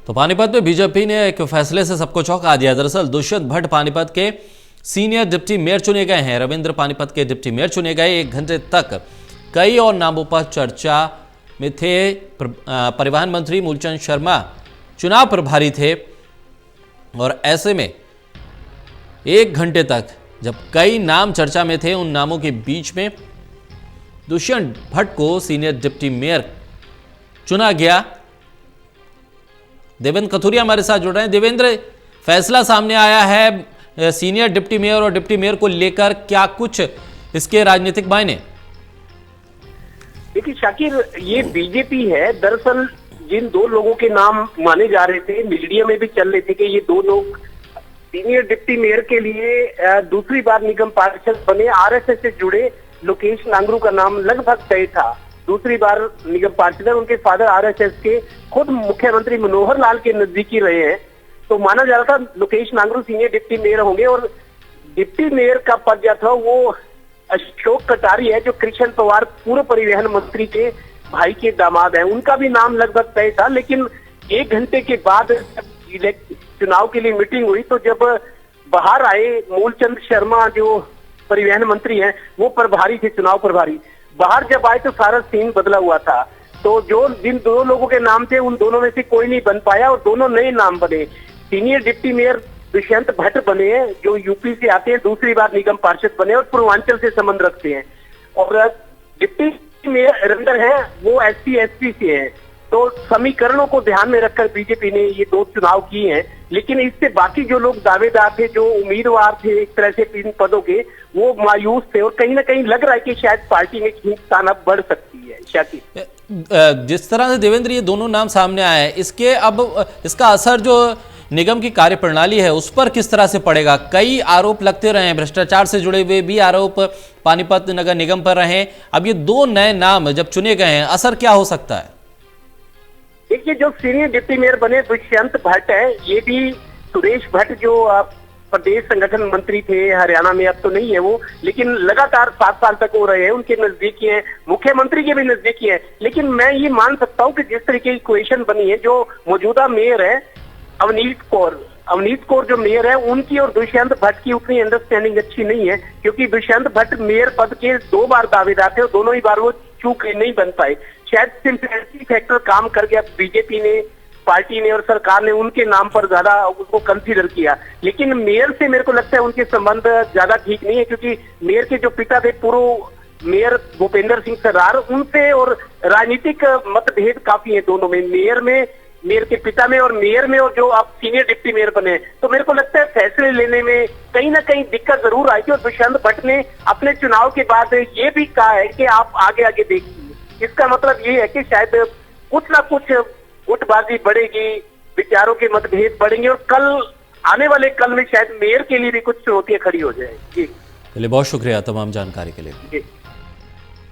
तो पानीपत में बीजेपी ने एक फैसले से सबको चौंका दिया। दरअसल दुष्यंत भट्ट पानीपत के सीनियर डिप्टी मेयर चुने गए हैं। रविंद्र पानीपत के डिप्टी मेयर चुने गए। 1 घंटे तक कई और नामों पर चर्चा में थे। परिवहन मंत्री मूलचंद शर्मा चुनाव प्रभारी थे और ऐसे में 1 घंटे तक जब कई नाम चर्चा में थे, उन नामों के बीच में दुष्यंत भट्ट को सीनियर डिप्टी मेयर चुना गया। देवेंद्र कथुरिया हमारे साथ जुड़ रहे हैं। देवेंद्र, फैसला सामने आया है सीनियर डिप्टी मेयर और डिप्टी मेयर को लेकर, क्या कुछ इसके राजनीतिक मायने? देखिए शाकिर, ये बीजेपी है। दरअसल जिन 2 लोगों के नाम माने जा रहे थे, मीडिया में भी चल रहे थे कि ये 2 लोग सीनियर डिप्टी मेयर के लिए दूसरी बार निगम पार्षद बने। आरएसएस से जुड़े लोकेश नांगरू का नाम लगभग तय था, दूसरी बार निगम पार्षद है। उनके फादर आरएसएस के खुद मुख्यमंत्री मनोहर लाल के नजदीकी रहे हैं, तो माना जा रहा था Lokesh Nangru senior deputy mayor होंगे। और डिप्टी मेयर का पद जो था वो अशोक कटारी है, जो कृष्ण पवार पूर्व परिवहन मंत्री के भाई के दामाद हैं, उनका भी नाम लगभग तय था। लेकिन 1 घंटे के बाद चुनाव के लिए मीटिंग हुई, तो जब बाहर आए मूलचंद शर्मा जो परिवहन मंत्री हैं, वो प्रभारी थे, चुनाव प्रभारी, बाहर जब आए तो सारा सीन बदला हुआ था। तो जो जिन 2 लोगों के नाम थे, उन दोनों में से कोई नहीं बन पाया और दोनों नए नाम बने। Senior deputy mayor Dushyant Bhatt बने हैं, जो यूपी से आते हैं, दूसरी बार निगम पार्षद बने और पूर्वांचल से संबंध रखते हैं। और डिप्टी मेयर रविंद्र है, वो एससी एसटी से है। तो समीकरणों को ध्यान में रखकर बीजेपी ने ये 2 चुनाव किए हैं। लेकिन इससे बाकी जो लोग दावेदार थे, जो उम्मीदवार थे एक तरह से 3 पदों के, वो मायूस थे और कहीं ना कहीं लग रहा है कि शायद पार्टी में खींचतान अब बढ़ सकती है। शाकिर, जिस तरह से देवेंद्र ये दोनों नाम सामने आए हैं, इसका असर जो निगम की कार्यप्रणाली है उस पर किस तरह से पड़ेगा? कई आरोप लगते रहे हैं, भ्रष्टाचार से जुड़े हुए भी आरोप पानीपत नगर निगम पर रहे। अब ये 2 नए नाम जब चुने गए हैं, असर क्या हो सकता है? देखिए, जो सीनियर डिप्टी मेयर बने दुष्यंत भट्ट है, ये भी सुरेश भट्ट जो प्रदेश संगठन मंत्री थे हरियाणा में, अब तो नहीं है वो, लेकिन लगातार 7 साल तक हो रहे हैं, उनके नजदीकी हैं, मुख्यमंत्री के भी नजदीकी हैं। लेकिन मैं ये मान सकता हूँ कि जिस तरीके की इक्वेशन बनी है, जो मौजूदा मेयर है अवनीत कौर जो मेयर है, उनकी और दुष्यंत भट्ट की उतनी अंडरस्टैंडिंग अच्छी नहीं है, क्योंकि दुष्यंत भट्ट मेयर पद के 2 बार दावेदार थे और दोनों ही बार वो चूक नहीं बन पाए। शायद सिंपैथी फैक्टर काम कर गया, बीजेपी ने, पार्टी ने और सरकार ने उनके नाम पर ज्यादा उसको कंसीडर किया। लेकिन मेयर से मेरे को लगता है उनके संबंध ज्यादा ठीक नहीं है, क्योंकि मेयर के जो पिता थे पूर्व मेयर भूपेंद्र सिंह सर्रार, उनसे और राजनीतिक मतभेद काफी है दोनों में, मेयर के पिता में और मेयर में, और जो आप सीनियर डिप्टी मेयर बने। तो मेरे को लगता है फैसले लेने में कहीं ना कहीं दिक्कत जरूर आएगी। और दुष्यंत भट्ट ने अपने चुनाव के बाद ये भी कहा है कि आप आगे आगे देखिए। इसका मतलब ये है कि शायद कुछ ना कुछ गुटबाजी बढ़ेगी, विचारों के मतभेद बढ़ेंगे और आने वाले कल में शायद मेयर के लिए भी कुछ चुनौतियां खड़ी हो जाएगी। चलिए, बहुत शुक्रिया तमाम जानकारी के लिए। जी।